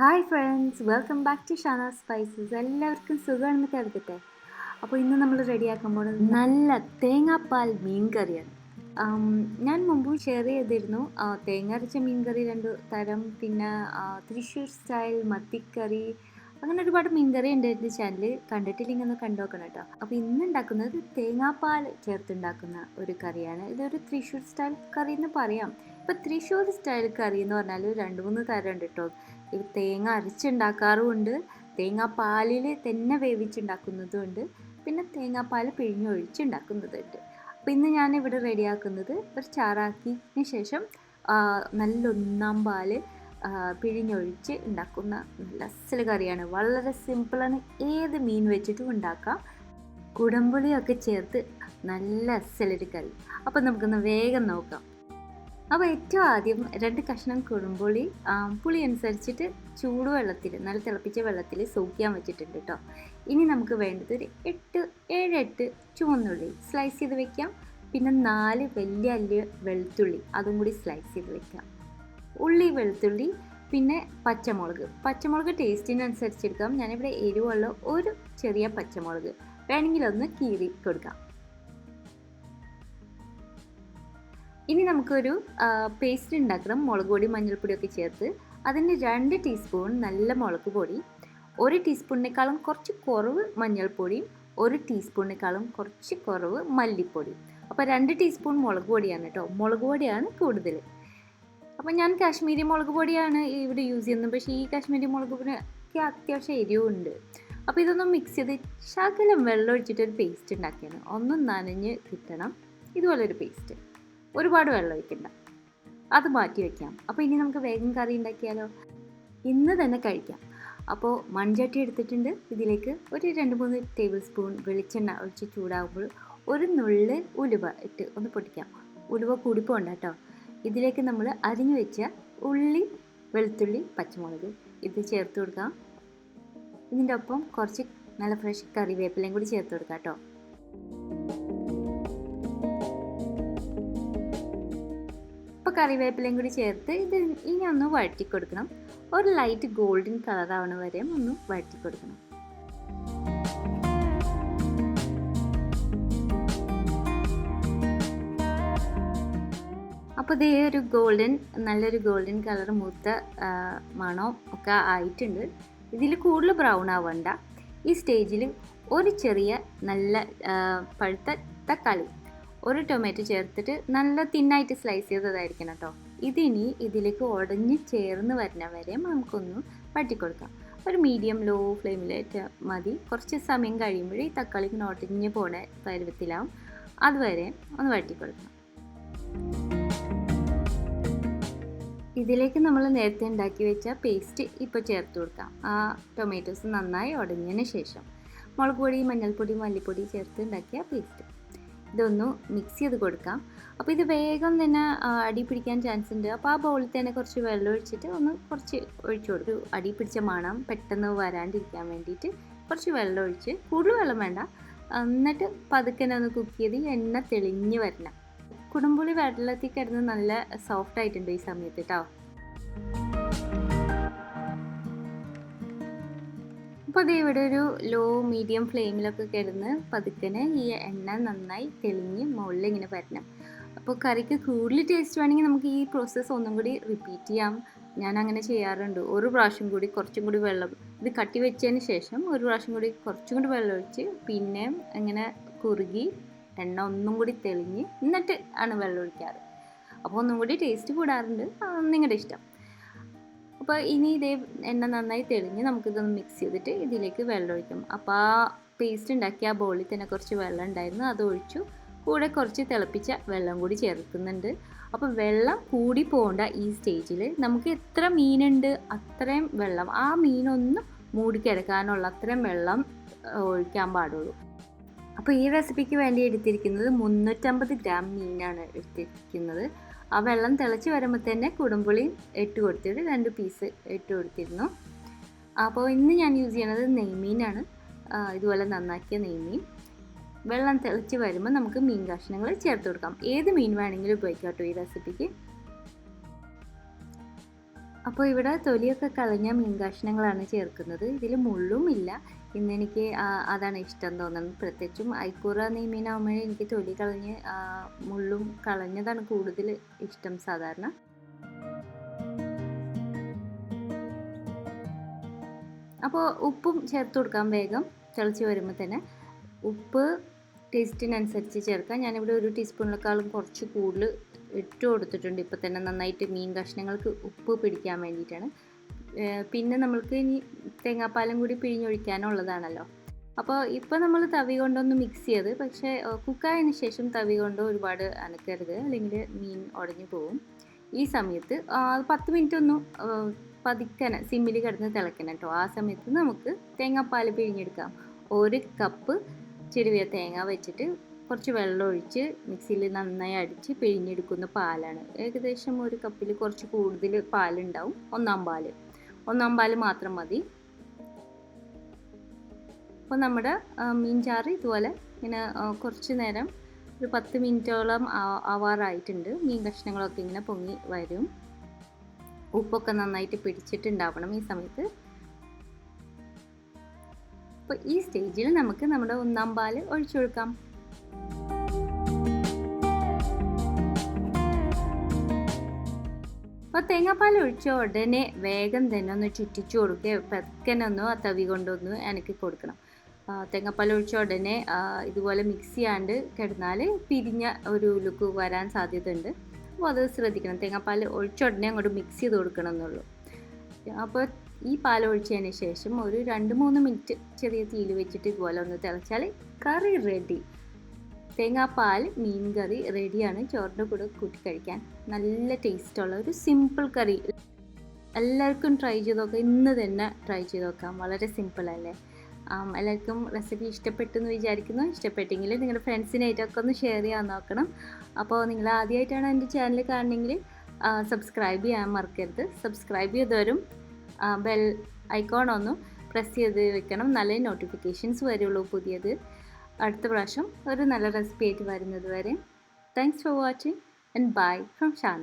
Hi friends, welcome back to Shanas spices. എല്ലാവർക്കും സുഖമാണെന്ന് കരുതട്ടെ. അപ്പോൾ ഇന്ന് നമ്മൾ റെഡിയാക്കാൻ പോകുന്നത് നല്ല തേങ്ങാപ്പാൽ മീൻ കറിയാണ്. ഞാൻ മുമ്പ് ഷെയർ ചെയ്തിരുന്നു തേങ്ങ അരച്ച മീൻ കറി 2 തരം, പിന്നെ തൃശ്ശൂർ സ്റ്റൈൽ മത്തിക്കറി, അങ്ങനെ ഒരുപാട് മീൻ കറി ഉണ്ട് എൻ്റെ ചാനൽ. കണ്ടിട്ടില്ലെങ്കിൽ ഒന്ന് കണ്ടു നോക്കണം കേട്ടോ. അപ്പോൾ ഇന്ന് ഉണ്ടാക്കുന്നത് തേങ്ങാപ്പാൽ ചേർത്തുണ്ടാക്കുന്ന ഒരു കറിയാണ്. ഇതൊരു തൃശ്ശൂർ സ്റ്റൈൽ കറി എന്ന് പറയാം. ഇപ്പോൾ തൃശ്ശൂർ സ്റ്റൈൽ കറി എന്ന് പറഞ്ഞാൽ 2-3 തരം ഉണ്ട് കേട്ടോ. ഈ തേങ്ങ അരച്ചുണ്ടാക്കാറുമുണ്ട്, തേങ്ങാപ്പാലിൽ തന്നെ വേവിച്ചുണ്ടാക്കുന്നതുമുണ്ട്, പിന്നെ തേങ്ങാപ്പാൽ പിഴിഞ്ഞൊഴിച്ചുണ്ടാക്കുന്നതുണ്ട്. അപ്പോൾ ഇന്ന് ഞാനിവിടെ റെഡിയാക്കുന്നത് ഒരു ചാറാക്കിയതിന് ശേഷം നല്ല ഒന്നാം പാൽ പിഴിഞ്ഞൊഴിച്ച് ഉണ്ടാക്കുന്ന നല്ല അസൽ കറിയാണ്. വളരെ സിമ്പിളാണ്, ഏത് മീൻ വെച്ചിട്ടും ഉണ്ടാക്കാം. കുടംപുളിയൊക്കെ ചേർത്ത് നല്ല അസലൊരു കറി. അപ്പോൾ നമുക്കൊന്ന് വേഗം നോക്കാം. അപ്പോൾ ഏറ്റവും ആദ്യം 2 കഷ്ണം കുടംപുളി പുളി അനുസരിച്ചിട്ട് ചൂടുവെള്ളത്തിൽ, നല്ല തിളപ്പിച്ച വെള്ളത്തിൽ സോക്ക് ചെയ്യാൻ വെച്ചിട്ടുണ്ട് കേട്ടോ. ഇനി നമുക്ക് വേണ്ടത് ഒരു 7-8 ചുവന്നുള്ളി സ്ലൈസ് ചെയ്ത് വെക്കാം. പിന്നെ 4 വലിയ അല്ലി വെളുത്തുള്ളി, അതും കൂടി സ്ലൈസ് ചെയ്ത് വെക്കാം. ഉള്ളി, വെളുത്തുള്ളി, പിന്നെ പച്ചമുളക് ടേസ്റ്റിനനുസരിച്ച് എടുക്കാം. ഞാനിവിടെ എരിവുള്ള ഒരു ചെറിയ പച്ചമുളക് വേണമെങ്കിൽ ഒന്ന് കീറി കൊടുക്കാം. ഇനി നമുക്കൊരു പേസ്റ്റ് ഉണ്ടാക്കണം. മുളക് പൊടി, മഞ്ഞൾപ്പൊടിയൊക്കെ ചേർത്ത് അതിന് 2 ടീസ്പൂൺ നല്ല മുളക് പൊടി, 1 ടീസ്പൂണിനേക്കാളും കുറച്ച് കുറവ് മഞ്ഞൾപ്പൊടിയും, 1 ടീസ്പൂണിനേക്കാളും കുറച്ച് കുറവ് മല്ലിപ്പൊടി. അപ്പോൾ 2 ടീസ്പൂൺ മുളക് പൊടിയാണ് കേട്ടോ. മുളക് പൊടിയാണ് കൂടുതൽ. അപ്പോൾ ഞാൻ കാശ്മീരി മുളക് പൊടിയാണ് ഇവിടെ യൂസ് ചെയ്യുന്നത്. പക്ഷേ ഈ കാശ്മീരി മുളക് പൊടിക്ക് അത്യാവശ്യം എരിവുണ്ട്. അപ്പോൾ ഇതൊന്നും മിക്സ് ചെയ്ത് ശകലം വെള്ളം ഒഴിച്ചിട്ടൊരു പേസ്റ്റ് ഉണ്ടാക്കിയാണ്. ഒന്നും നനഞ്ഞ് കിട്ടണം, ഇതുപോലൊരു പേസ്റ്റ്. ഒരുപാട് വെള്ളം ഒഴിക്കണ്ട, അത് മാറ്റി വയ്ക്കാം. അപ്പോൾ ഇനി നമുക്ക് വേഗം കറി ഉണ്ടാക്കിയാലോ, ഇന്ന് തന്നെ കഴിക്കാം. അപ്പോൾ മൺചട്ടി എടുത്തിട്ടുണ്ട്. ഇതിലേക്ക് ഒരു 2-3 ടേബിൾ സ്പൂൺ വെളിച്ചെണ്ണ ഒഴിച്ച് ചൂടാകുമ്പോൾ ഒരു നുള്ള് ഉലുവ ഇട്ട് ഒന്ന് പൊട്ടിക്കാം. ഉലുവ കൂടിപ്പോണ്ട കേട്ടോ. ഇതിലേക്ക് നമ്മൾ അരിഞ്ഞു വെച്ച ഉള്ളി, വെളുത്തുള്ളി, പച്ചമുളക് ഇത് ചേർത്ത് കൊടുക്കാം. ഇതിൻ്റെ ഒപ്പം കുറച്ച് നല്ല ഫ്രഷ് കറിവേപ്പിലയും കൂടി ചേർത്ത് കൊടുക്കാം കേട്ടോ. അപ്പോൾ കറിവേപ്പിലയും കൂടി ചേർത്ത് ഇത് ഇനി ഒന്ന് വഴറ്റി കൊടുക്കണം. ഒരു ലൈറ്റ് ഗോൾഡൻ കളറാവണ വരെ ഒന്ന് വഴറ്റി കൊടുക്കണം. അപ്പോൾ ഇതേ ഒരു നല്ലൊരു ഗോൾഡൻ കളർ മൂത്ത മണം ഒക്കെ ആയിട്ടുണ്ട്. ഇതിൽ കൂടുതൽ ബ്രൗൺ ആവണ്ട. ഈ സ്റ്റേജിൽ ഒരു ചെറിയ നല്ല പഴുത്ത തക്കാളി, 1 ടൊമാറ്റോ ചേർത്തിട്ട് നല്ല തിന്നായിട്ട് സ്ലൈസ് ചെയ്തതായിരിക്കണം കേട്ടോ. ഇതിനി ഇതിലേക്ക് ഉടഞ്ഞ് ചേർന്ന് വരുന്ന വരെ നമുക്കൊന്ന് വഴറ്റിക്കൊടുക്കാം. ഒരു മീഡിയം ലോ ഫ്ലെയിമിലായിട്ട് മതി. കുറച്ച് സമയം കഴിയുമ്പോൾ ഈ തക്കാളി ഉടഞ്ഞ് പോണ പരുവത്തിലാവും. അതുവരെ ഒന്ന് വഴറ്റിക്കൊടുക്കാം. ഇതിലേക്ക് നമ്മൾ നേരത്തെ ഉണ്ടാക്കി വെച്ച പേസ്റ്റ് ഇപ്പോൾ ചേർത്ത് കൊടുക്കാം. ആ ടൊമാറ്റോസ് നന്നായി ഉടഞ്ഞതിന് ശേഷം മുളക് പൊടി, മഞ്ഞൾപ്പൊടി, മല്ലിപ്പൊടി ചേർത്ത് ഉണ്ടാക്കിയ പേസ്റ്റ് ഇതൊന്ന് മിക്സ് ചെയ്ത് കൊടുക്കാം. അപ്പോൾ ഇത് വേഗം തന്നെ അടി പിടിക്കാൻ ചാൻസ് ഉണ്ട്. അപ്പോൾ ആ ബൗളിൽ തന്നെ കുറച്ച് വെള്ളം ഒഴിച്ചിട്ട് കുറച്ച് ഒഴിച്ചു കൊടുക്കും. അടി പിടിച്ച മണം പെട്ടെന്ന് വരാണ്ടിരിക്കാൻ വേണ്ടിയിട്ട് കുറച്ച് വെള്ളം ഒഴിച്ച്, കൂടുതൽ വെള്ളം വേണ്ട. എന്നിട്ട് പതുക്കെ ഒന്ന് കുക്ക് ചെയ്ത് എണ്ണ തെളിഞ്ഞ് വരണം. കുടംപുളി വെള്ളത്തിൽ കിടന്ന് നല്ല സോഫ്റ്റ് ആയിട്ടുണ്ട് ഈ സമയത്ത് കേട്ടോ. അപ്പോൾ അത് ഇവിടെ ഒരു ലോ മീഡിയം ഫ്ലെയിമിലൊക്കെ കിടന്ന് പതുക്കനെ ഈ എണ്ണ നന്നായി തെളിഞ്ഞ് മുകളിൽ ഇങ്ങനെ വരണം. അപ്പോൾ കറിക്ക് കൂടുതൽ ടേസ്റ്റ് വേണമെങ്കിൽ നമുക്ക് ഈ പ്രോസസ്സ് ഒന്നും കൂടി റിപ്പീറ്റ് ചെയ്യാം. ഞാൻ അങ്ങനെ ചെയ്യാറുണ്ട്. ഒരു പ്രാവശ്യം കൂടി കുറച്ചും കൂടി വെള്ളം ഇത് കട്ടി വെച്ചതിന് ശേഷം ഒരു പ്രാവശ്യം കൂടി കുറച്ചും കൂടി വെള്ളം ഒഴിച്ച് പിന്നെ അങ്ങനെ കുറുകി എണ്ണ ഒന്നും കൂടി തെളിഞ്ഞ് എന്നിട്ട് ആണ് വെള്ളം ഒഴിക്കാറ്. അപ്പോൾ ഒന്നും കൂടി ടേസ്റ്റ് കൂടാറുണ്ട്. നിങ്ങളുടെ ഇഷ്ടം. അപ്പോൾ ഇനി ഇതേ എണ്ണ നന്നായി തെളിഞ്ഞ് നമുക്കിതൊന്ന് മിക്സ് ചെയ്തിട്ട് ഇതിലേക്ക് വെള്ളം ഒഴിക്കും. അപ്പോൾ ആ പേസ്റ്റ് ഉണ്ടാക്കിയ ആ ബോളിൽ തന്നെ കുറച്ച് വെള്ളം ഉണ്ടായിരുന്നു, അത് ഒഴിച്ചു. കൂടെ കുറച്ച് തിളപ്പിച്ച വെള്ളം കൂടി ചേർക്കുന്നുണ്ട്. അപ്പോൾ വെള്ളം കൂടി പോകേണ്ട ഈ സ്റ്റേജിൽ നമുക്ക് എത്ര മീനുണ്ട് അത്രയും വെള്ളം, ആ മീനൊന്നും മൂടിക്കിടക്കാനുള്ള അത്രയും വെള്ളം ഒഴിക്കാൻ പാടുള്ളൂ. അപ്പോൾ ഈ റെസിപ്പിക്ക് വേണ്ടി എടുത്തിരിക്കുന്നത് 350 ഗ്രാം മീനാണ് എടുത്തിരിക്കുന്നത്. ആ വെള്ളം തിളച്ച് വരുമ്പോൾ തന്നെ കുടംപുളി ഇട്ട് കൊടുത്തിട്ട് 2 പീസ് ഇട്ട് കൊടുത്തിരുന്നു. അപ്പോൾ ഇന്ന് ഞാൻ യൂസ് ചെയ്യണത് നെയ്മീനാണ്. ഇതുപോലെ നന്നാക്കിയ നെയ്മീൻ. വെള്ളം തിളച്ച് വരുമ്പോൾ നമുക്ക് മീൻ കഷ്ണങ്ങൾ ചേർത്ത് കൊടുക്കാം. ഏത് മീൻ വേണമെങ്കിലും ഉപയോഗിക്കാം കേട്ടോ ഈ റെസിപ്പിക്ക്. അപ്പോൾ ഇവിടെ തൊലിയൊക്കെ കളഞ്ഞ മീൻ കഷ്ണങ്ങളാണ് ചേർക്കുന്നത്. ഇതിൽ മുള്ളും ഇല്ല. ഇന്നെനിക്ക് അതാണ് ഇഷ്ടം തോന്നുന്നത്. പ്രത്യേകിച്ചും ഐക്കൂറ നെയ്മീനാകുമ്പോഴേ എനിക്ക് തൊലി കളഞ്ഞ് മുള്ളും കളഞ്ഞതാണ് കൂടുതൽ ഇഷ്ടം സാധാരണ. അപ്പോൾ ഉപ്പും ചേർത്ത് കൊടുക്കാം. വേഗം തിളച്ച് വരുമ്പോൾ തന്നെ ഉപ്പ് ടേസ്റ്റിനനുസരിച്ച് ചേർക്കാം. ഞാനിവിടെ 1 ടീസ്പൂണിനേക്കാളും കുറച്ച് കൂടുതൽ ഇട്ട് കൊടുത്തിട്ടുണ്ട്. ഇപ്പോൾ തന്നെ നന്നായിട്ട് മീൻ കഷ്ണങ്ങൾക്ക് ഉപ്പ് പിടിക്കാൻ വേണ്ടിയിട്ടാണ്. പിന്നെ നമ്മൾക്ക് ഇനി തേങ്ങാപ്പാലും കൂടി പിഴിഞ്ഞൊഴിക്കാനുള്ളതാണല്ലോ. അപ്പോൾ ഇപ്പോൾ നമ്മൾ തവി കൊണ്ടൊന്ന് മിക്സ് ചെയ്ത്, പക്ഷേ കുക്കായതിന് ശേഷം തവി കൊണ്ട് ഒരുപാട് അനക്കരുത്, അല്ലെങ്കിൽ മീൻ ഉടഞ്ഞു പോകും. ഈ സമയത്ത് 10 മിനിറ്റ് ഒന്ന് പതിക്കനെ സിമ്മിൽ കിടന്ന് തിളക്കണം കേട്ടോ. ആ സമയത്ത് നമുക്ക് തേങ്ങാപ്പാൽ പിഴിഞ്ഞെടുക്കാം. 1 കപ്പ് ചെരുവിയ തേങ്ങ വെച്ചിട്ട് കുറച്ച് വെള്ളം ഒഴിച്ച് മിക്സിയിൽ നന്നായി അടിച്ച് പിഴിഞ്ഞെടുക്കുന്ന പാലാണ്. ഏകദേശം 1 കപ്പിൽ കുറച്ച് കൂടുതൽ പാലുണ്ടാവും. ഒന്നാം പാൽ മാത്രം മതി. അപ്പോൾ നമ്മുടെ മീൻ ചാറ് ഇതുപോലെ ഇങ്ങനെ കുറച്ച് നേരം ഒരു 10 മിനിറ്റോളം ആവാറായിട്ടുണ്ട്. മീൻ കഷ്ണങ്ങളൊക്കെ ഇങ്ങനെ പൊങ്ങി വരും. ഉപ്പൊക്കെ നന്നായിട്ട് പിടിച്ചിട്ടുണ്ടാവണം ഈ സമയത്ത്. അപ്പോൾ ഈ സ്റ്റേജിൽ നമുക്ക് നമ്മുടെ ഒന്നാം പാൽ ഒഴിച്ചു കൊടുക്കാം. അപ്പോൾ തേങ്ങാപ്പാൽ ഒഴിച്ച ഉടനെ വേഗം തന്നെ ഒന്ന് ചുറ്റിച്ചു കൊടുക്കുക. പതുക്കനൊന്ന് ആ തവി കൊണ്ടൊന്ന് ഇണക്കി കൊടുക്കണം. തേങ്ങാപ്പാൽ ഒഴിച്ച ഉടനെ ഇതുപോലെ മിക്സ് ചെയ്യാണ്ട് കിടന്നാൽ പിരിഞ്ഞ ഒരു ലുക്ക് വരാൻ സാധ്യതയുണ്ട്. അപ്പോൾ അത് ശ്രദ്ധിക്കണം. തേങ്ങാപ്പാൽ ഒഴിച്ച ഉടനെ അങ്ങോട്ട് മിക്സ് ചെയ്ത് കൊടുക്കണം എന്നുള്ളൂ. അപ്പോൾ ഈ പാൽ ഒഴിച്ചതിന് ശേഷം ഒരു 2-3 മിനിറ്റ് ചെറിയ തീയിൽ വെച്ചിട്ട് ഇതുപോലെ ഒന്ന് തിളച്ചാൽ കറി റെഡി. തേങ്ങാപ്പാൽ മീൻ കറി റെഡിയാണ്. ചോറിൻ്റെ കൂടെ കൂട്ടി കഴിക്കാൻ നല്ല ടേസ്റ്റുള്ള ഒരു സിമ്പിൾ കറി. എല്ലാവർക്കും ട്രൈ ചെയ്ത് നോക്കാം. ഇന്ന് തന്നെ ട്രൈ ചെയ്ത് നോക്കാം. വളരെ സിമ്പിളല്ലേ. എല്ലാവർക്കും റെസിപ്പി ഇഷ്ടപ്പെട്ടു എന്ന് വിചാരിക്കുന്നു. ഇഷ്ടപ്പെട്ടെങ്കിൽ നിങ്ങളുടെ ഫ്രണ്ട്സിനായിട്ടൊക്കെ ഒന്ന് ഷെയർ ചെയ്യാൻ നോക്കണം. അപ്പോൾ നിങ്ങൾ ആദ്യമായിട്ടാണ് എൻ്റെ ചാനൽ കാണണമെങ്കിൽ സബ്സ്ക്രൈബ് ചെയ്യാൻ മറക്കരുത്. സബ്സ്ക്രൈബ് ചെയ്തവരും ബെൽ ഐക്കോൺ ഒന്ന് പ്രസ് ചെയ്ത് വെക്കണം. നല്ല നോട്ടിഫിക്കേഷൻസ് വരുള്ളൂ പുതിയത്. അടുത്ത പ്രാവശ്യം ഒരു നല്ല റെസിപ്പി ആയിട്ട് വരുന്നത് വരെ thanks for watching and bye from Shana.